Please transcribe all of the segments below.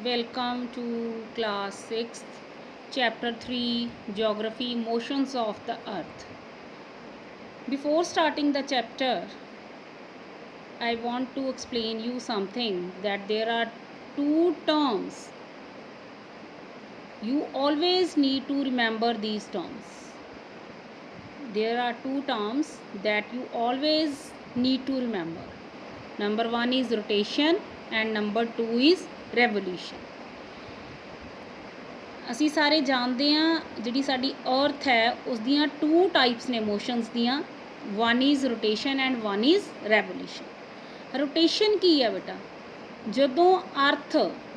Welcome to class 6th, chapter 3, Geography, Motions of the Earth. Before starting the chapter, I want to explain you something, that there are two terms. You always need to remember these terms. There are two terms that you always need to remember. Number one is rotation and number two is revolution. ਅਸੀਂ ਸਾਰੇ ਜਾਣਦੇ ਹਾਂ ਜਿਹੜੀ ਸਾਡੀ ਅਰਥ ਹੈ ਉਸ ਦੀਆਂ ਟੂ ਟਾਈਪਸ ਨੇ ਮੋਸ਼ਨਸ ਦੀਆਂ, one is rotation and one is revolution. Rotation ਕੀ ਹੈ ਬੇਟਾ? ਜਦੋਂ ਅਰਥ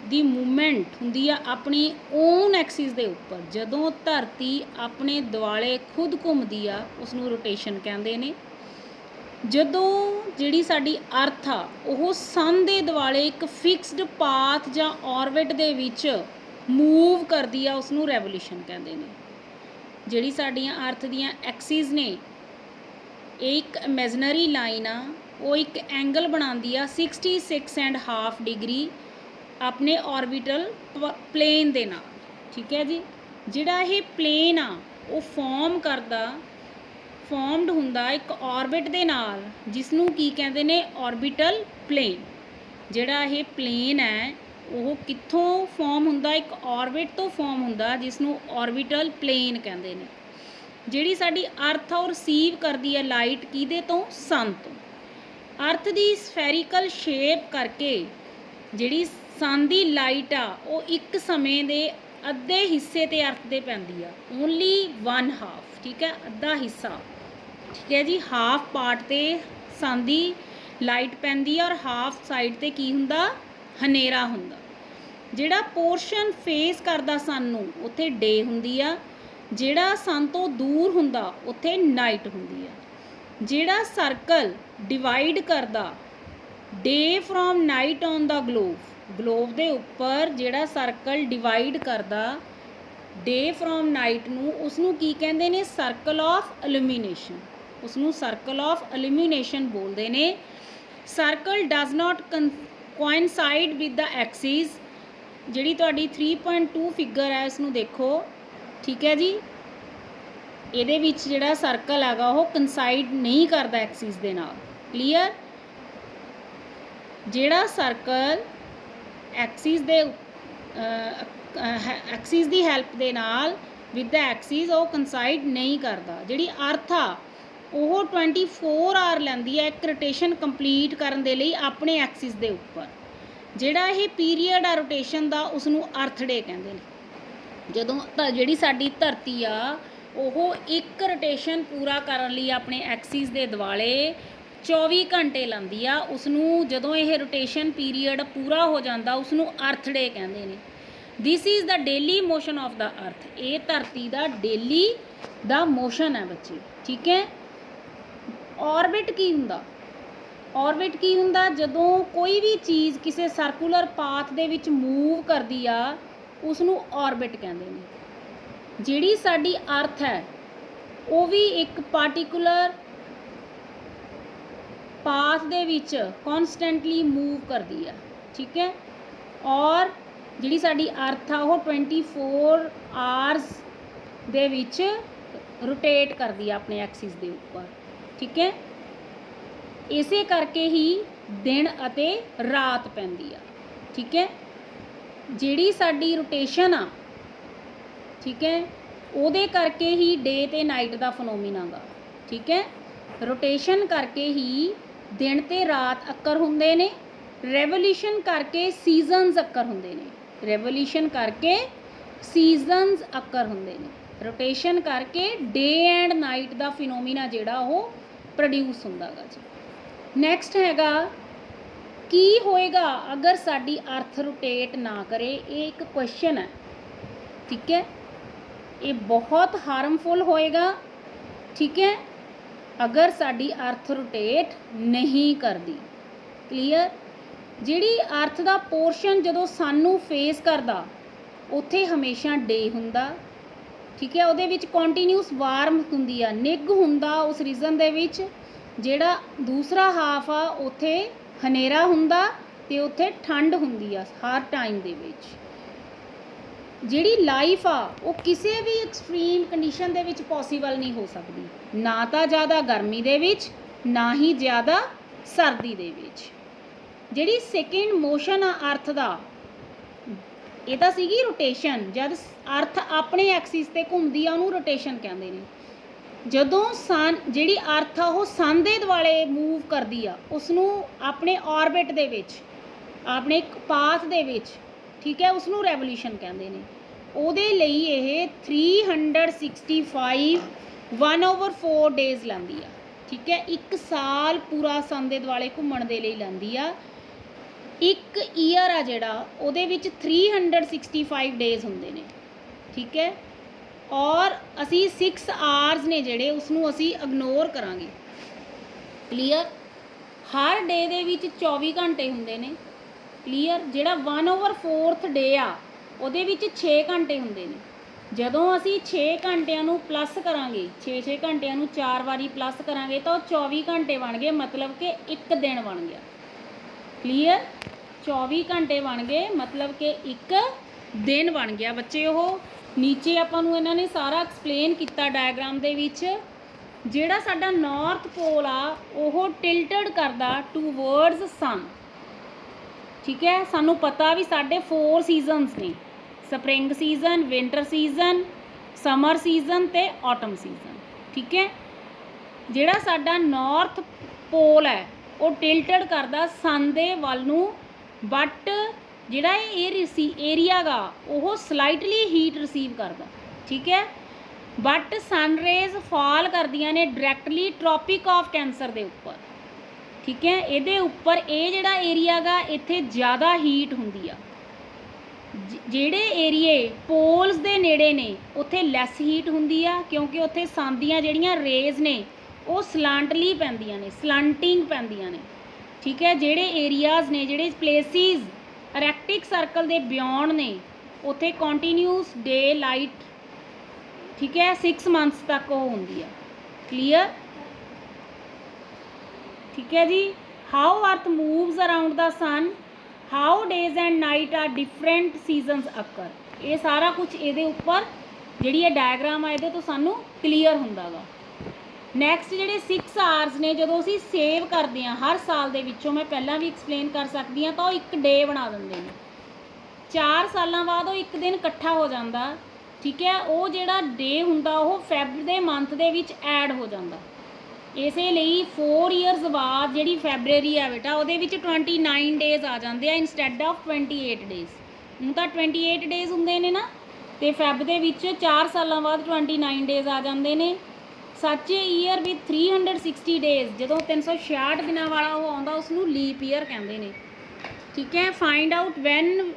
ਦੀ ਮੂਵਮੈਂਟ ਹੁੰਦੀ ਆ ਆਪਣੀ ਓਨ ਐਕਸਿਸ ਦੇ ਉੱਪਰ, ਜਦੋਂ ਧਰਤੀ ਆਪਣੇ ਦੁਆਲੇ ਖੁਦ ਘੁੰਮਦੀ ਆ ਉਸ ਨੂੰ ਰੋਟੇਸ਼ਨ ਕਹਿੰਦੇ ਨੇ। ਜਦੋਂ ਜਿਹੜੀ ਸਾਡੀ ਅਰਥ ਆ ਉਹ ਸਨ ਦੇ ਦੁਆਲੇ ਇੱਕ ਫਿਕਸਡ ਪਾਥ ਜਾਂ ਔਰਬਿਟ ਦੇ ਵਿੱਚ ਮੂਵ ਕਰਦੀ ਆ ਉਸ ਨੂੰ ਰੈਵੋਲੂਸ਼ਨ ਕਹਿੰਦੇ ਨੇ। ਜਿਹੜੀ ਸਾਡੀਆਂ ਅਰਥ ਦੀਆਂ ਐਕਸਿਸ ਨੇ ਇਹ ਇੱਕ ਇਮੈਜਨਰੀ ਲਾਈਨ ਆ, ਉਹ ਇੱਕ ਐਂਗਲ ਬਣਾਉਂਦੀ ਆ 66.5 ਡਿਗਰੀ ਆਪਣੇ ਔਰਬਿਟਲ ਪਲੇਨ ਦੇ ਨਾਲ, ਠੀਕ ਹੈ ਜੀ। ਜਿਹੜਾ ਇਹ ਪਲੇਨ ਆ ਉਹ ਫਾਰਮਡ ਹੁੰਦਾ ਇੱਕ ਔਰਬਿਟ ਦੇ ਨਾਲ, ਜਿਸ ਨੂੰ ਕੀ ਕਹਿੰਦੇ ਨੇ? Orbital plane. ਜਿਹੜਾ ਇਹ ਪਲੇਨ ਹੈ ਉਹ ਕਿੱਥੋਂ ਫਾਰਮ ਹੁੰਦਾ? ਇੱਕ ਔਰਬਿਟ ਤੋਂ ਫਾਰਮ ਹੁੰਦਾ, ਜਿਸ ਨੂੰ ਔਰਬਿਟਲ ਪਲੇਨ ਕਹਿੰਦੇ ਨੇ। ਜਿਹੜੀ ਸਾਡੀ ਅਰਥ ਆ ਉਹ ਰਿਸੀਵ ਕਰਦੀ ਹੈ ਲਾਈਟ ਕਿਹਦੇ ਤੋਂ? ਸਨ ਤੋਂ। ਅਰਥ ਦੀ ਸਫੈਰੀਕਲ ਸ਼ੇਪ ਕਰਕੇ ਜਿਹੜੀ ਸਨ ਦੀ ਲਾਈਟ ਆ ਉਹ ਇੱਕ ਸਮੇਂ ਦੇ ਅੱਧੇ ਹਿੱਸੇ 'ਤੇ ਅਰਥ ਦੇ ਪੈਂਦੀ ਆ, ਓਨਲੀ 1/2, ਠੀਕ ਹੈ, ਅੱਧਾ ਹਿੱਸਾ, ਠੀਕ ਹੈ ਜੀ। ਹਾਫ ਪਾਰਟ 'ਤੇ ਸਨ ਦੀ ਲਾਈਟ ਪੈਂਦੀ ਆ ਔਰ ਹਾਫ ਸਾਈਡ 'ਤੇ ਕੀ ਹੁੰਦਾ? ਹਨੇਰਾ ਹੁੰਦਾ। ਜਿਹੜਾ ਪੋਰਸ਼ਨ ਫੇਸ ਕਰਦਾ ਸਨ ਨੂੰ ਉੱਥੇ ਡੇ ਹੁੰਦੀ ਆ, ਜਿਹੜਾ ਸਨ ਤੋਂ ਦੂਰ ਹੁੰਦਾ ਉੱਥੇ ਨਾਈਟ ਹੁੰਦੀ ਆ। ਜਿਹੜਾ ਸਰਕਲ ਡਿਵਾਈਡ ਕਰਦਾ day from night on the globe ਦੇ ਉੱਪਰ ਜਿਹੜਾ ਸਰਕਲ ਡਿਵਾਈਡ ਕਰਦਾ ਡੇ ਫਰੋਮ ਨਾਈਟ ਨੂੰ, ਉਸ ਨੂੰ ਕੀ ਕਹਿੰਦੇ ਨੇ? Circle of illumination. ਉਸ ਨੂੰ ਸਰਕਲ ਆਫ ਇਲੂਮੀਨੇਸ਼ਨ ਬੋਲਦੇ ਨੇ। Circle does not coincide with the axis. ਜਿਹੜੀ ਤੁਹਾਡੀ 3.2 ਫਿਗਰ ਹੈ ਇਸ ਨੂੰ ਦੇਖੋ, ਠੀਕ ਹੈ ਜੀ। ਇਹਦੇ ਵਿੱਚ ਜਿਹੜਾ ਸਰਕਲ ਹੈਗਾ ਉਹ ਕੰਸਾਈਡ ਨਹੀਂ ਕਰਦਾ ਐਕਸਿਸ ਦੇ ਨਾਲ, ਕਲੀਅਰ। ਜਿਹੜਾ ਸਰਕਲ ਐਕਸਿਸ ਦੀ ਹੈਲਪ ਦੇ ਨਾਲ ਵਿਦ ਦਾ ਐਕਸਿਸ ਉਹ ਕੰਸਾਈਡ ਨਹੀਂ ਕਰਦਾ। ਜਿਹੜੀ ਅਰਥ ਆ ਉਹ 24 ਆਵਰ ਲੈਂਦੀ ਹੈ ਇੱਕ ਰੋਟੇਸ਼ਨ ਕੰਪਲੀਟ ਕਰਨ ਦੇ ਲਈ ਆਪਣੇ ਐਕਸਿਸ ਦੇ ਉੱਪਰ। ਜਿਹੜਾ ਇਹ ਪੀਰੀਅਡ ਆ ਰੋਟੇਸ਼ਨ ਦਾ ਉਸ ਨੂੰ ਅਰਥ ਡੇ ਕਹਿੰਦੇ ਨੇ। ਜਦੋਂ ਜਿਹੜੀ ਸਾਡੀ ਧਰਤੀ ਆ ਉਹ ਇੱਕ ਰੋਟੇਸ਼ਨ ਪੂਰਾ ਕਰਨ ਲਈ ਆਪਣੇ ਐਕਸਿਸ ਦੇ ਦੁਆਲੇ 24 ਘੰਟੇ ਲਾਉਂਦੀ ਆ, ਉਸ ਨੂੰ ਜਦੋਂ ਇਹ ਰੋਟੇਸ਼ਨ ਪੀਰੀਅਡ ਪੂਰਾ ਹੋ ਜਾਂਦਾ ਉਸ ਨੂੰ ਅਰਥ ਡੇ ਕਹਿੰਦੇ ਨੇ। This is the daily motion of the earth. ਇਹ ਧਰਤੀ ਦਾ ਡੇਲੀ ਦਾ ਮੋਸ਼ਨ ਹੈ ਬੱਚੇ, ਠੀਕ ਹੈ। ਔਰਬਿਟ ਕੀ ਹੁੰਦਾ? ਔਰਬਿਟ ਕੀ ਹੁੰਦਾ? ਜਦੋਂ ਕੋਈ ਵੀ ਚੀਜ਼ ਕਿਸੇ ਸਰਕੂਲਰ ਪਾਥ ਦੇ ਵਿੱਚ ਮੂਵ ਕਰਦੀ ਆ ਉਸ ਨੂੰ ਔਰਬਿਟ ਕਹਿੰਦੇ ਨੇ। ਜਿਹੜੀ ਸਾਡੀ ਅਰਥ ਹੈ ਉਹ ਵੀ ਇੱਕ ਪਾਰਟੀਕੂਲਰ ਪਾਥ ਦੇ ਵਿੱਚ ਕੌਨਸਟੈਂਟਲੀ ਮੂਵ ਕਰਦੀ ਆ, ਠੀਕ ਹੈ। ਔਰ ਜਿਹੜੀ ਸਾਡੀ ਅਰਥ ਆ ਉਹ 24 ਆਵਰਸ ਦੇ ਵਿੱਚ ਰੋਟੇਟ ਕਰਦੀ ਆ ਆਪਣੇ ਐਕਸਿਸ ਦੇ ਉੱਪਰ, ਠੀਕ ਹੈ। ਇਸੇ ਕਰਕੇ ਹੀ ਦਿਨ ਅਤੇ ਰਾਤ ਪੈਂਦੀ ਆ, ਠੀਕ ਹੈ। ਜਿਹੜੀ ਸਾਡੀ ਰੋਟੇਸ਼ਨ ਆ, ਠੀਕ ਹੈ, ਉਹਦੇ ਕਰਕੇ ਹੀ ਡੇ ਤੇ ਨਾਈਟ ਦਾ ਫਨੋਮੀਨਾ ਗਾ, ਠੀਕ ਹੈ। ਰੋਟੇਸ਼ਨ ਕਰਕੇ ਹੀ ਦਿਨ ਤੇ ਰਾਤ ਅੱਕਰ ਹੁੰਦੇ ਨੇ। ਰੈਵੋਲੂਸ਼ਨ ਕਰਕੇ ਸੀਜ਼ਨਸ ਅੱਕਰ ਹੁੰਦੇ ਨੇ। ਰੈਵੋਲੂਸ਼ਨ ਕਰਕੇ ਸੀਜ਼ਨਸ ਅੱਕਰ ਹੁੰਦੇ ਨੇ। ਰੋਟੇਸ਼ਨ ਕਰਕੇ ਡੇ ਐਂਡ ਨਾਈਟ ਦਾ ਫਿਨੋਮੀਨਾ ਜਿਹੜਾ ਉਹ ਪ੍ਰੋਡਿਊਸ ਹੁੰਦਾ ਗਾ ਜੀ। ਨੈਕਸਟ ਹੈਗਾ ਕੀ ਹੋਏਗਾ ਅਗਰ ਸਾਡੀ ਅਰਥ ਰੋਟੇਟ ਨਾ ਕਰੇ? ਇਹ ਇੱਕ ਕੁਐਸਚਨ ਹੈ, ਠੀਕ ਹੈ। ਇਹ ਬਹੁਤ ਹਾਰਮਫੁਲ ਹੋਏਗਾ, ਠੀਕ ਹੈ, ਅਗਰ ਸਾਡੀ ਅਰਥ ਰੋਟੇਟ ਨਹੀਂ ਕਰਦੀ, ਕਲੀਅਰ। ਜਿਹੜੀ ਅਰਥ ਦਾ ਪੋਰਸ਼ਨ ਜਦੋਂ ਸਨ ਨੂੰ ਫੇਸ ਕਰਦਾ ਉੱਥੇ ਹਮੇਸ਼ਾ ਡੇ ਹੁੰਦਾ, ਠੀਕ ਹੈ। ਉਹਦੇ ਵਿੱਚ ਕੰਟੀਨਿਊਸ ਵਾਰਮ ਹੁੰਦੀ ਆ, ਨਿੱਘ ਹੁੰਦਾ ਉਸ ਰੀਜ਼ਨ ਦੇ ਵਿੱਚ। ਜਿਹੜਾ ਦੂਸਰਾ ਹਾਫ ਆ ਉੱਥੇ ਹਨੇਰਾ ਹੁੰਦਾ ਤੇ ਉੱਥੇ ਠੰਡ ਹੁੰਦੀ ਆ ਹਰ ਟਾਈਮ ਦੇ ਵਿੱਚ। ਜਿਹੜੀ ਲਾਈਫ ਆ ਉਹ ਕਿਸੇ ਵੀ ਐਕਸਟ੍ਰੀਮ ਕੰਡੀਸ਼ਨ ਦੇ ਵਿੱਚ ਪੋਸੀਬਲ ਨਹੀਂ ਹੋ ਸਕਦੀ, ਨਾ ਤਾਂ ਜ਼ਿਆਦਾ ਗਰਮੀ ਦੇ ਵਿੱਚ, ਨਾ ਹੀ ਜ਼ਿਆਦਾ ਸਰਦੀ ਦੇ ਵਿੱਚ। ਜਿਹੜੀ ਸੈਕਿੰਡ ਮੋਸ਼ਨ ਆ ਅਰਥ ਦਾ, ਇਹ ਤਾਂ ਸੀਗੀ ਰੋਟੇਸ਼ਨ, ਜਦ ਅਰਥ ਆਪਣੇ ਐਕਸਿਸ 'ਤੇ ਘੁੰਮਦੀ ਆ ਉਹਨੂੰ ਰੋਟੇਸ਼ਨ ਕਹਿੰਦੇ ਨੇ। ਜਦੋਂ ਸਨ ਜਿਹੜੀ ਅਰਥ ਆ ਉਹ ਸਨ ਦੇ ਦੁਆਲੇ ਮੂਵ ਕਰਦੀ ਆ, ਉਸ ਨੂੰ ਆਪਣੇ ਆਰਬਿਟ ਦੇ ਵਿੱਚ, ਆਪਣੇ ਇੱਕ ਪਾਥ ਦੇ ਵਿੱਚ, ਠੀਕ ਹੈ, ਉਸ ਨੂੰ ਰੈਵੋਲੂਸ਼ਨ ਕਹਿੰਦੇ ਨੇ। ਉਹਦੇ ਲਈ ਇਹ 365 1/4 ਡੇਜ਼ ਲੈਂਦੀ ਆ, ਠੀਕ ਹੈ। 1 ਸਾਲ ਪੂਰਾ ਸਨ ਦੇ ਦੁਆਲੇ ਘੁੰਮਣ ਦੇ ਲਈ ਲੈਂਦੀ ਆ। ਇੱਕ ਈਅਰ ਆ ਜਿਹੜਾ ਉਹਦੇ ਵਿੱਚ 365 ਡੇਜ਼ ਹੁੰਦੇ ਨੇ, ਠੀਕ ਹੈ। ਔਰ ਅਸੀਂ 6 ਆਵਰਸ ਨੇ ਜਿਹੜੇ ਉਸਨੂੰ ਅਸੀਂ ਇਗਨੋਰ ਕਰਾਂਗੇ, ਕਲੀਅਰ। ਹਰ ਡੇ ਦੇ ਵਿੱਚ 24 ਘੰਟੇ ਹੁੰਦੇ ਨੇ, ਕਲੀਅਰ। ਜਿਹੜਾ 1/4 ਡੇ ਆ ਉਹਦੇ ਵਿੱਚ 6 ਘੰਟੇ ਹੁੰਦੇ ਨੇ। ਜਦੋਂ ਅਸੀਂ 6 ਘੰਟਿਆਂ ਨੂੰ ਪਲੱਸ ਕਰਾਂਗੇ, 6 ਘੰਟਿਆਂ ਨੂੰ 4 ਵਾਰੀ ਪਲੱਸ ਕਰਾਂਗੇ ਤਾਂ ਉਹ 24 ਘੰਟੇ ਬਣ ਗਏ, ਮਤਲਬ ਕਿ ਇੱਕ ਦਿਨ ਬਣ ਗਿਆ, ਕਲੀਅਰ। 24 ਘੰਟੇ ਬਣ ਗਏ ਮਤਲਬ ਕਿ ਇੱਕ ਦਿਨ ਬਣ ਗਿਆ ਬੱਚੇ। ਉਹ ਨੀਚੇ ਆਪਾਂ ਨੂੰ ਇਹਨਾਂ ਨੇ ਸਾਰਾ ਐਕਸਪਲੇਨ ਕੀਤਾ ਡਾਇਗਰਾਮ ਦੇ ਵਿੱਚ। ਜਿਹੜਾ ਸਾਡਾ ਨਾਰਥ ਪੋਲ ਆ ਉਹ ਟਿਲਟਡ ਕਰਦਾ ਟੂਵਰਡਸ ਸਨ, ਠੀਕ ਹੈ। ਸਾਨੂੰ ਪਤਾ ਵੀ ਸਾਡੇ 4 ਸੀਜ਼ਨਸ ਨੇ, spring season, winter season, summer season ਤੇ ਆਟਮ ਸੀਜ਼ਨ, ਠੀਕ ਹੈ। ਜਿਹੜਾ ਸਾਡਾ ਨਾਰਥ ਪੋਲ ਹੈ ਉਹ ਟਿਲਟਡ ਕਰਦਾ ਸਨ ਦੇ ਵੱਲ ਨੂੰ, ਬਟ ਜਿਹੜਾ ਇਹ ਏਰੀਆ ਗਾ ਉਹ ਸਲਾਈਟਲੀ ਹੀਟ ਰਿਸੀਵ ਕਰਦਾ, ਠੀਕ ਹੈ। ਬਟ ਸਨ ਰੇਜ਼ ਫਾਲ ਕਰਦੀਆਂ ਨੇ ਡਾਇਰੈਕਟਲੀ ਟ੍ਰੋਪਿਕ ਆਫ ਕੈਂਸਰ ਦੇ ਉੱਪਰ, ਠੀਕ ਹੈ। ਇਹਦੇ ਉੱਪਰ ਇਹ ਜਿਹੜਾ ਏਰੀਆ ਗਾ ਇੱਥੇ ਜ਼ਿਆਦਾ ਹੀਟ ਹੁੰਦੀ ਆ। ਜਿਹੜੇ ਏਰੀਏ ਪੋਲਸ ਦੇ ਨੇੜੇ ਨੇ ਉੱਥੇ ਲੈਸ ਹੀਟ ਹੁੰਦੀ ਆ, ਕਿਉਂਕਿ ਉੱਥੇ ਸਨ ਦੀਆਂ ਜਿਹੜੀਆਂ ਰੇਜ਼ ਨੇ ਉਹ ਸਲਾਂਟਲੀ ਪੈਂਦੀਆਂ ਨੇ, ਸਲੰਟਿੰਗ ਪੈਂਦੀਆਂ ਨੇ, ਠੀਕ ਹੈ। ਜਿਹੜੇ ਏਰੀਆਜ਼ ਨੇ, ਜਿਹੜੇ ਪਲੇਸਿਸ ਅਰੈਕਟਿਕ ਸਰਕਲ ਦੇ ਬਿਯੋਂਡ ਨੇ, ਉੱਥੇ ਕੰਟੀਨਿਊਸ ਡੇ ਲਾਈਟ, ਠੀਕ ਹੈ, 6 ਮੰਥਸ ਤੱਕ ਉਹ ਹੁੰਦੀ ਆ, ਕਲੀਅਰ, ਠੀਕ ਹੈ ਜੀ। How earth moves around the sun, how days and night are different seasons occur. ਇਹ ਸਾਰਾ ਕੁਝ ਇਹਦੇ ਉੱਪਰ ਜਿਹੜੀ ਇਹ ਡਾਇਗਰਾਮ ਆ ਇਹਦੇ ਤੋਂ ਸਾਨੂੰ ਕਲੀਅਰ ਹੁੰਦਾ ਗਾ। ਨੈਕਸਟ ਜਿਹੜੇ 6 ਆਵਰਸ ਨੇ, ਜਦੋਂ ਅਸੀਂ ਸੇਵ ਕਰਦੇ ਹਾਂ ਹਰ ਸਾਲ ਦੇ ਵਿੱਚੋਂ, ਮੈਂ ਪਹਿਲਾਂ ਵੀ ਐਕਸਪਲੇਨ ਕਰ ਸਕਦੀ ਹਾਂ, ਤਾਂ ਉਹ ਇੱਕ ਡੇ ਬਣਾ ਦਿੰਦੇ ਨੇ। 4 ਸਾਲਾਂ ਬਾਅਦ ਉਹ ਇੱਕ ਦਿਨ ਇਕੱਠਾ ਹੋ ਜਾਂਦਾ, ਠੀਕ ਹੈ। ਉਹ ਜਿਹੜਾ ਡੇ ਹੁੰਦਾ ਉਹ ਫੈਬ ਦੇ ਮੰਥ ਦੇ ਵਿੱਚ ਐਡ ਹੋ ਜਾਂਦਾ। ਇਸੇ ਲਈ 4 ਇਅਰਸ ਬਾਅਦ ਜਿਹੜੀ ਫੈਬਰਰੀ ਆ ਬੇਟਾ, ਉਹਦੇ ਵਿੱਚ 29 ਡੇਜ਼ ਆ ਜਾਂਦੇ ਆ ਇੰਸਟੈਡ ਆਫ 28 ਡੇਜ਼। ਹੁਣ ਤਾਂ 28 ਡੇਜ਼ ਹੁੰਦੇ ਨੇ ਨਾ, ਤੇ ਫੈਬ ਦੇ ਵਿੱਚ 4 ਸਾਲਾਂ ਬਾਅਦ 29 ਡੇਜ਼ ਆ ਜਾਂਦੇ ਨੇ। ਸੱਚ ਈਅਰ ਵਿਦ 360 ਡੇਜ਼, ਜਦੋਂ 366 ਦਿਨਾਂ ਵਾਲਾ ਉਹ ਆਉਂਦਾ ਉਸ ਨੂੰ ਲੀਪ ਈਅਰ ਕਹਿੰਦੇ ਨੇ, ਠੀਕ ਹੈ। Find out when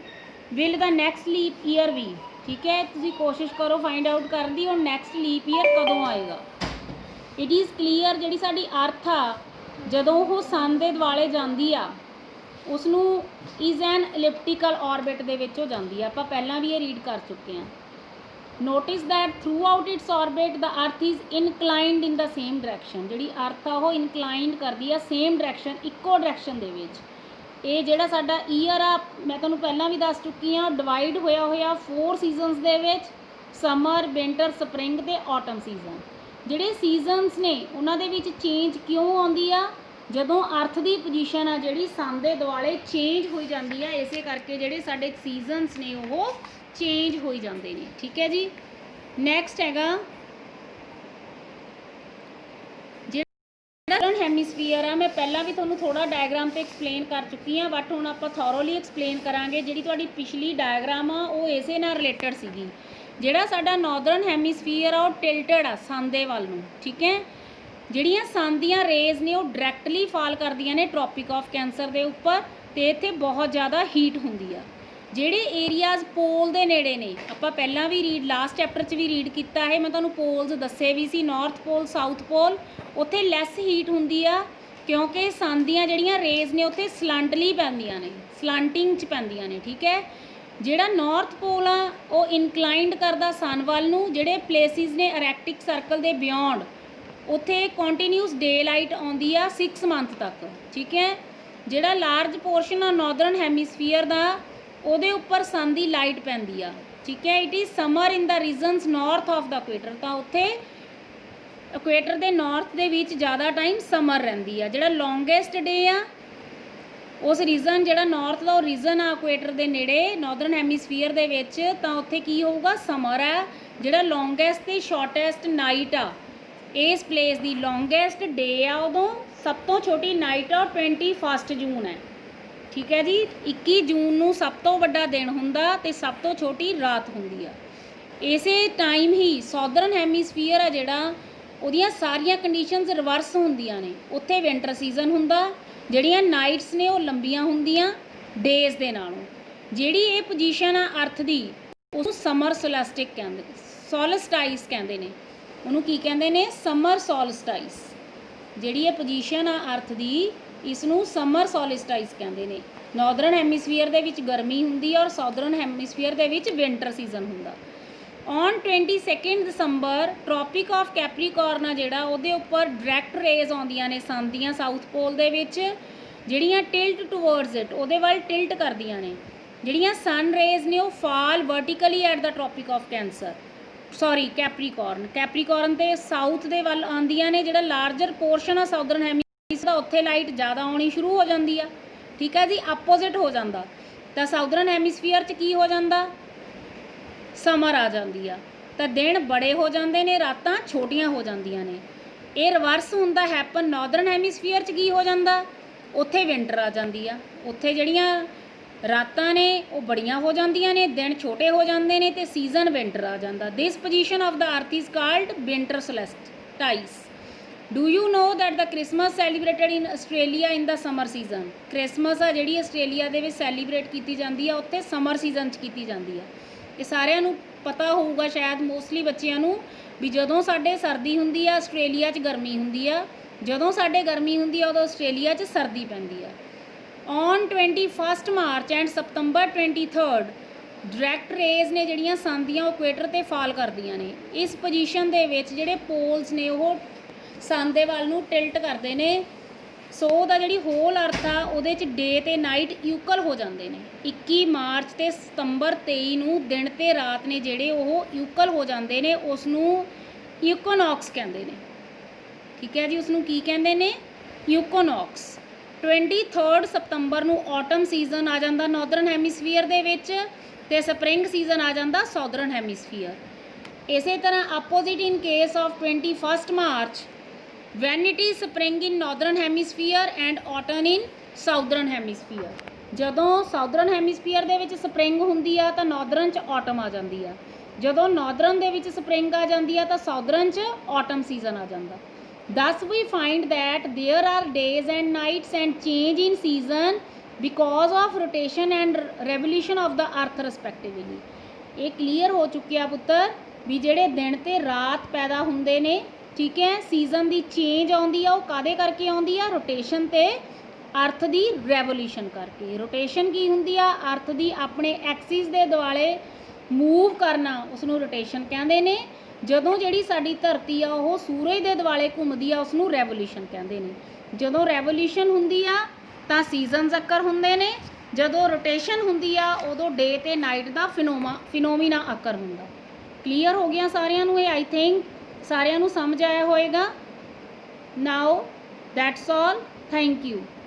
will the next leap year ਵੀ, ਠੀਕ ਹੈ। ਤੁਸੀਂ ਕੋਸ਼ਿਸ਼ ਕਰੋ ਫਾਈਂਡ ਆਊਟ ਕਰਨ ਦੀ, ਹੁਣ ਨੈਕਸਟ ਲੀਪ ਈਅਰ ਕਦੋਂ ਆਏਗਾ। ਇਟ ਇਜ਼ ਕਲੀਅਰ, ਜਿਹੜੀ ਸਾਡੀ ਅਰਥ ਆ ਜਦੋਂ ਉਹ ਸਨ ਦੇ ਦੁਆਲੇ ਜਾਂਦੀ ਆ ਉਸ ਨੂੰ ਇਜ਼ ਐਨ ਇਲਿਪਟੀਕਲ ਆਰਬਿਟ ਦੇ ਵਿੱਚ ਹੋ ਜਾਂਦੀ ਆ। ਆਪਾਂ ਪਹਿਲਾਂ ਵੀ ਇਹ ਰੀਡ ਕਰ ਚੁੱਕੇ ਹਾਂ। Notice that throughout its orbit the earth is inclined in the same direction. ਜਿਹੜੀ ਅਰਥ ਆ ਉਹ ਇਨਕਲਾਈਨਡ ਕਰਦੀ ਆ ਸੇਮ ਡਾਇਰੈਕਸ਼ਨ, ਇੱਕੋ ਡਾਇਰੈਕਸ਼ਨ ਦੇ ਵਿੱਚ। ਇਹ ਜਿਹੜਾ ਸਾਡਾ ਈਅਰ ਆ, ਮੈਂ ਤੁਹਾਨੂੰ ਪਹਿਲਾਂ ਵੀ ਦੱਸ ਚੁੱਕੀ ਹਾਂ, ਡਿਵਾਈਡ ਹੋਇਆ 4 ਸੀਜ਼ਨਸ ਦੇ ਵਿੱਚ, ਸਮਰ, ਵਿੰਟਰ, ਸਪਰਿੰਗ ਤੇ ਆਟਮ ਸੀਜ਼ਨ। ਜਿਹੜੇ ਸੀਜ਼ਨਸ ਨੇ ਉਹਨਾਂ ਦੇ ਵਿੱਚ ਚੇਂਜ ਕਿਉਂ ਆਉਂਦੀ ਆ, ਜਦੋਂ ਅਰਥ ਦੀ ਪੋਜੀਸ਼ਨ ਆ ਜਿਹੜੀ ਸਨ ਦੇ ਦੁਆਲੇ ਚੇਂਜ ਹੋਈ ਜਾਂਦੀ ਆ, ਇਸੇ ਕਰਕੇ ਜਿਹੜੇ ਸਾਡੇ ਸੀਜ਼ਨਸ ਨੇ ਉਹ ਚੇਂਜ ਹੋਈ ਜਾਂਦੇ ਨੇ, ਠੀਕ ਹੈ ਜੀ। ਨੈਕਸਟ ਹੈਗਾ ਜਿਹੜਾ ਹੈਮੀਸਫੀਅਰ ਆ, ਮੈਂ ਪਹਿਲਾਂ ਵੀ ਤੁਹਾਨੂੰ ਥੋੜਾ ਡਾਇਗਰਾਮ ਤੇ ਐਕਸਪਲੇਨ ਕਰ ਚੁੱਕੀ ਹਾਂ, ਬਟ ਹੁਣ ਆਪਾਂ ਥੋਰੋਲੀ ਐਕਸਪਲੇਨ ਕਰਾਂਗੇ। ਜਿਹੜੀ ਤੁਹਾਡੀ ਪਿਛਲੀ ਡਾਇਗਰਾਮ ਆ ਉਹ ਇਸੇ ਨਾਲ ਰਿਲੇਟਡ ਸੀਗੀ। ਜਿਹੜਾ ਸਾਡਾ ਨਾਰਦਰਨ ਹੈਮੀਸਫੀਅਰ ਆ ਉਹ ਟਿਲਟਡ ਆ ਸਨ ਦੇ ਵੱਲ ਨੂੰ, ਠੀਕ ਹੈ। ਜਿਹੜੀਆਂ ਸਨ ਦੀਆਂ ਰੇਜ਼ ਨੇ ਉਹ ਡਾਇਰੈਕਟਲੀ ਫਾਲ ਕਰਦੀਆਂ ਨੇ ਟ੍ਰੋਪਿਕ ਆਫ ਕੈਂਸਰ ਦੇ ਉੱਪਰ, ਤੇ ਇੱਥੇ ਬਹੁਤ ਜ਼ਿਆਦਾ ਹੀਟ ਹੁੰਦੀ ਆ। ਜਿਹੜੇ ਏਰੀਆਜ਼ ਪੋਲ ਦੇ ਨੇੜੇ ਨੇ, ਆਪਾਂ ਪਹਿਲਾਂ ਵੀ ਲਾਸਟ ਚੈਪਟਰ 'ਚ ਵੀ ਰੀਡ ਕੀਤਾ ਹੈ, ਮੈਂ ਤੁਹਾਨੂੰ ਪੋਲਸ ਦੱਸੇ ਵੀ ਸੀ, ਨਾਰਥ ਪੋਲ, ਸਾਊਥ ਪੋਲ, ਉੱਥੇ ਲੈਸ ਹੀਟ ਹੁੰਦੀ ਆ ਕਿਉਂਕਿ ਸਨ ਦੀਆਂ ਜਿਹੜੀਆਂ ਰੇਜ਼ ਨੇ ਉੱਥੇ ਸਲੰਟਲੀ ਪੈਂਦੀਆਂ ਨੇ, ਸਲੰਟਿੰਗ 'ਚ ਪੈਂਦੀਆਂ ਨੇ, ਠੀਕ ਹੈ। ਜਿਹੜਾ ਨਾਰਥ ਪੋਲ ਆ ਉਹ ਇਨਕਲਾਈਨਡ ਕਰਦਾ ਸਨ ਵੱਲ ਨੂੰ। ਜਿਹੜੇ ਪਲੇਸਿਸ ਨੇ ਅਰੈਕਟਿਕ ਸਰਕਲ ਦੇ ਬਿਯੋਂਡ, ਉੱਥੇ ਕੰਟੀਨਿਊਸ ਡੇ ਲਾਈਟ ਆਉਂਦੀ ਆ 6 ਮੰਥ ਤੱਕ, ਠੀਕ ਹੈ। ਜਿਹੜਾ ਲਾਰਜ ਪੋਰਸ਼ਨ ਆ ਨਾਰਦਰਨ ਹੈਮੀਸਫੀਅਰ ਦਾ ਉਹਦੇ ਉੱਪਰ ਸਨ ਦੀ ਲਾਈਟ ਪੈਂਦੀ ਆ, ਠੀਕ ਹੈ। It is summer in the regions north of the equator, ਤਾਂ ਉੱਥੇ ਇਕੁਏਟਰ ਦੇ ਨਾਰਥ ਦੇ ਵਿੱਚ ਜ਼ਿਆਦਾ ਟਾਈਮ ਸਮਰ ਰਹਿੰਦੀ ਆ। ਜਿਹੜਾ ਲੌਂਗੈਸਟ ਡੇ ਆ ਉਸ ਰੀਜ਼ਨ, ਜਿਹੜਾ ਨਾਰਥ ਦਾ ਉਹ ਰੀਜ਼ਨ ਆ ਇਕੁਏਟਰ ਦੇ ਨੇੜੇ ਨਾਰਦਰਨ ਹੈਮੀਸਫੀਅਰ ਦੇ ਵਿੱਚ, ਤਾਂ ਉੱਥੇ ਕੀ ਹੋਊਗਾ, ਸਮਰ ਆ। ਜਿਹੜਾ ਲੌਂਗੈਸਟ ਤੇ ਸ਼ਾਰਟੈਸਟ ਨਾਈਟ ਆ ਇਸ ਪਲੇਸ ਦੀ, ਲੌਂਗੈਸਟ ਡੇ ਆ ਉਦੋਂ, ਸਭ ਤੋਂ ਛੋਟੀ ਨਾਈਟ ਆ 21 ਜੂਨ ਹੈ, ਠੀਕ ਹੈ ਜੀ। 21 ਜੂਨ ਨੂੰ ਸਭ ਤੋਂ ਵੱਡਾ ਦਿਨ ਹੁੰਦਾ ਤੇ ਸਭ ਤੋਂ ਛੋਟੀ ਰਾਤ ਹੁੰਦੀ ਆ। ਇਸੇ ਟਾਈਮ ਹੀ ਸਾਊਦਰਨ ਹੈਮੀਸਫੀਅਰ ਆ ਜਿਹੜਾ, ਉਹਦੀਆਂ ਸਾਰੀਆਂ ਕੰਡੀਸ਼ਨਸ ਰਿਵਰਸ ਹੁੰਦੀਆਂ ਨੇ। ਉੱਥੇ ਵਿੰਟਰ ਸੀਜ਼ਨ ਹੁੰਦਾ, ਜਿਹੜੀਆਂ ਨਾਈਟਸ ਨੇ ਉਹ ਲੰਬੀਆਂ ਹੁੰਦੀਆਂ ਡੇਜ਼ ਦੇ ਨਾਲੋਂ। ਜਿਹੜੀ ਇਹ ਪੋਜੀਸ਼ਨ ਆ ਅਰਥ ਦੀ ਉਸਨੂੰ ਸਮਰ ਸੋਲਸਟਿਕ ਕਹਿੰਦੇ, ਸੋਲਸਟਾਈਸ ਕਹਿੰਦੇ ਨੇ। ਉਹਨੂੰ ਕੀ ਕਹਿੰਦੇ ਨੇ, ਸਮਰ ਸੋਲਸਟਾਈਸ। ਜਿਹੜੀ ਇਹ ਪੋਜੀਸ਼ਨ ਆ ਅਰਥ ਦੀ, ਇਸ ਨੂੰ ਸਮਰ ਸੋਲਸਟਾਈਸ ਕਹਿੰਦੇ ਨੇ। ਨਾਰਦਰਨ ਹੈਮੀਸਫੀਅਰ ਦੇ ਵਿੱਚ ਗਰਮੀ ਹੁੰਦੀ ਆ ਔਰ ਸਾਊਦਰਨ ਹੈਮੀਸਫੀਅਰ ਦੇ ਵਿੱਚ ਵਿੰਟਰ ਸੀਜ਼ਨ ਹੁੰਦਾ। On 22 December tropic of Capricorn ਆ ਜਿਹੜਾ, ਉਹਦੇ ਉੱਪਰ ਡਾਇਰੈਕਟ ਰੇਜ਼ ਆਉਂਦੀਆਂ ਨੇ ਸਨ ਦੀਆਂ ਸਾਊਥ ਪੋਲ ਦੇ ਵਿੱਚ, ਜਿਹੜੀਆਂ ਟਿਲਟ ਟੂਵਰਡਸ ਇਟ, ਉਹਦੇ ਵੱਲ ਟਿਲਟ ਕਰਦੀਆਂ ਨੇ। ਜਿਹੜੀਆਂ ਸਨ ਰੇਜ਼ ਨੇ ਉਹ fall vertically at the tropic of Capricorn ਤੇ ਸਾਊਥ ਦੇ ਵੱਲ ਆਉਂਦੀਆਂ ਨੇ। ਜਿਹੜਾ ਲਾਰਜਰ ਪੋਰਸ਼ਨ ਆ ਸਾਊਦਰਨ ਹੈਮੀਸਫੀਅਰ ਦਾ, ਉੱਥੇ ਲਾਈਟ ਜ਼ਿਆਦਾ ਆਉਣੀ ਸ਼ੁਰੂ ਹੋ ਜਾਂਦੀ ਆ, ਠੀਕ ਹੈ ਜੀ, ਆਪੋਜ਼ਿਟ ਹੋ ਜਾਂਦਾ। ਤਾਂ ਸਾਊਦਰਨ ਹੈਮੀਸਫੀਅਰ 'ਚ ਕੀ ਹੋ ਜਾਂਦਾ, ਸਮਰ ਆ ਜਾਂਦੀ ਆ, ਤਾਂ ਦਿਨ ਬੜੇ ਹੋ ਜਾਂਦੇ ਨੇ, ਰਾਤਾਂ ਛੋਟੀਆਂ ਹੋ ਜਾਂਦੀਆਂ ਨੇ। ਇਹ ਰਿਵਰਸ ਹੁੰਦਾ ਹੈਪਨ ਨਾਰਦਰਨ ਹੈਮੀਸਫੀਅਰ 'ਚ ਕੀ ਹੋ ਜਾਂਦਾ, ਉੱਥੇ ਵਿੰਟਰ ਆ ਜਾਂਦੀ ਆ। ਉੱਥੇ ਜਿਹੜੀਆਂ ਰਾਤਾਂ ਨੇ ਉਹ ਬੜੀਆਂ ਹੋ ਜਾਂਦੀਆਂ ਨੇ, ਦਿਨ ਛੋਟੇ ਹੋ ਜਾਂਦੇ ਨੇ ਤੇ ਸੀਜ਼ਨ ਵਿੰਟਰ ਆ ਜਾਂਦਾ। ਦਿਸ position of the earth is called winter solstice. Do you know that the Christmas celebrated in Australia in the summer season. Christmas ਆ ਜਿਹੜੀ ਆਸਟ੍ਰੇਲੀਆ ਦੇ ਵਿੱਚ ਸੈਲੀਬ੍ਰੇਟ ਕੀਤੀ ਜਾਂਦੀ ਆ, ਉੱਥੇ ਸਮਰ ਸੀਜ਼ਨ 'ਚ ਕੀਤੀ ਜਾਂਦੀ ਆ। ਇਹ ਸਾਰਿਆਂ ਨੂੰ ਪਤਾ ਹੋਊਗਾ ਸ਼ਾਇਦ, ਮੋਸਟਲੀ ਬੱਚਿਆਂ ਨੂੰ, ਵੀ ਜਦੋਂ ਸਾਡੇ ਸਰਦੀ ਹੁੰਦੀ ਆ ਆਸਟ੍ਰੇਲੀਆ 'ਚ ਗਰਮੀ ਹੁੰਦੀ ਆ, ਜਦੋਂ ਸਾਡੇ ਗਰਮੀ ਹੁੰਦੀ ਆ ਉਦੋਂ ਆਸਟ੍ਰੇਲੀਆ 'ਚ ਸਰਦੀ ਪੈਂਦੀ ਆ। On 21 March and September 23 direct rays ਨੇ ਜਿਹੜੀਆਂ ਸਨ ਦੀਆਂ ਉਹ ਇਕੁਏਟਰ 'ਤੇ ਫਾਲ ਕਰਦੀਆਂ ਨੇ। ਇਸ ਪੋਜੀਸ਼ਨ ਦੇ ਵਿੱਚ ਜਿਹੜੇ ਪੋਲਸ ਨੇ ਉਹ ਸਨ ਦੇ ਵੱਲ ਨੂੰ ਟਿਲਟ ਕਰਦੇ ਨੇ। ਸੋ ਦਾ ਜਿਹੜੀ ਹੋਲ ਅਰਥ ਆ ਉਹਦੇ 'ਚ ਡੇ ਤੇ ਨਾਈਟ ਇਕੁਅਲ ਹੋ ਜਾਂਦੇ ਨੇ। 21 ਮਾਰਚ ਤੇ ਸਤੰਬਰ 23 ਨੂੰ ਦਿਨ ਤੇ ਰਾਤ ਨੇ ਜਿਹੜੇ ਉਹ ਇਕੁਅਲ ਹੋ ਜਾਂਦੇ ਨੇ, ਉਸ ਨੂੰ ਇਕੁਨੋਕਸ ਕਹਿੰਦੇ ਨੇ, ਠੀਕ ਹੈ ਜੀ। ਉਸ ਨੂੰ ਕੀ ਕਹਿੰਦੇ ਨੇ, ਇਕੁਨੋਕਸ। 23 ਸਤੰਬਰ ਨੂੰ ਆਟਮ ਸੀਜ਼ਨ ਆ ਜਾਂਦਾ ਨਾਰਦਰਨ ਹੈਮੀਸਫੀਅਰ ਦੇ ਵਿੱਚ ਤੇ ਸਪਰਿੰਗ ਸੀਜ਼ਨ ਆ ਜਾਂਦਾ ਸਾਊਦਰਨ ਹੈਮੀਸਫੀਅਰ। ਇਸੇ ਤਰ੍ਹਾਂ opposite in case of 21 March when it is spring in northern hemisphere and autumn in southern hemisphere। ਜਦੋਂ ਸਾਊਦਰਨ ਹੈਮੀਸਫੀਅਰ ਦੇ ਵਿੱਚ ਸਪਰਿੰਗ ਹੁੰਦੀ ਆ ਤਾਂ ਨਾਰਦਰਨ 'ਚ ਆਟਮ ਆ ਜਾਂਦੀ ਆ। ਜਦੋਂ ਨਾਰਦਰਨ ਦੇ ਵਿੱਚ ਸਪਰਿੰਗ ਆ ਜਾਂਦੀ ਆ ਤਾਂ ਸਾਊਦਰਨ 'ਚ ਆਟਮ ਸੀਜ਼ਨ ਆ ਜਾਂਦਾ। Thus we find that there are days and nights and change in season because of rotation and revolution of the earth respectively। ਇਹ ਕਲੀਅਰ ਹੋ ਚੁੱਕਿਆ ਪੁੱਤਰ ਵੀ ਜਿਹੜੇ ਦਿਨ ਤੇ ਰਾਤ ਪੈਦਾ ਹੁੰਦੇ ਨੇ, ਠੀਕ ਹੈ, ਸੀਜ਼ਨ ਦੀ ਚੇਂਜ ਆਉਂਦੀ ਆ, ਉਹ ਕਾਹਦੇ ਕਰਕੇ ਆਉਂਦੀ ਆ, ਰੋਟੇਸ਼ਨ ਤੇ ਅਰਥ ਦੀ ਰੈਵੋਲੂਸ਼ਨ ਕਰਕੇ। ਰੋਟੇਸ਼ਨ ਕੀ ਹੁੰਦੀ ਆ, ਅਰਥ ਦੀ ਆਪਣੇ ਐਕਸਿਸ ਦੇ ਦੁਆਲੇ ਮੂਵ ਕਰਨਾ, ਉਸ ਨੂੰ ਰੋਟੇਸ਼ਨ ਕਹਿੰਦੇ ਨੇ। ਜਦੋਂ ਜਿਹੜੀ ਸਾਡੀ ਧਰਤੀ ਆ ਉਹ ਸੂਰਜ ਦੇ ਦੁਆਲੇ ਘੁੰਮਦੀ ਆ, ਉਸ ਨੂੰ ਰੈਵੋਲੂਸ਼ਨ ਕਹਿੰਦੇ ਨੇ। ਜਦੋਂ ਰੈਵੋਲੂਸ਼ਨ ਹੁੰਦੀ ਆ ਤਾਂ ਸੀਜ਼ਨਸ ਅਕਰ ਹੁੰਦੇ ਨੇ, ਜਦੋਂ ਰੋਟੇਸ਼ਨ ਹੁੰਦੀ ਆ ਉਦੋਂ ਡੇ ਤੇ ਨਾਈਟ ਦਾ ਫਿਨੋਮੀਨਾ ਅਕਰ ਹੁੰਦਾ। ਕਲੀਅਰ ਹੋ ਗਿਆ ਸਾਰਿਆਂ ਨੂੰ ਇਹ? ਆਈ ਥਿੰਕ ਸਾਰਿਆਂ ਨੂੰ ਸਮਝ ਆਇਆ ਹੋਏਗਾ। ਨਾਓ ਦੈਟਸ ਆਲ, ਥੈਂਕ ਯੂ।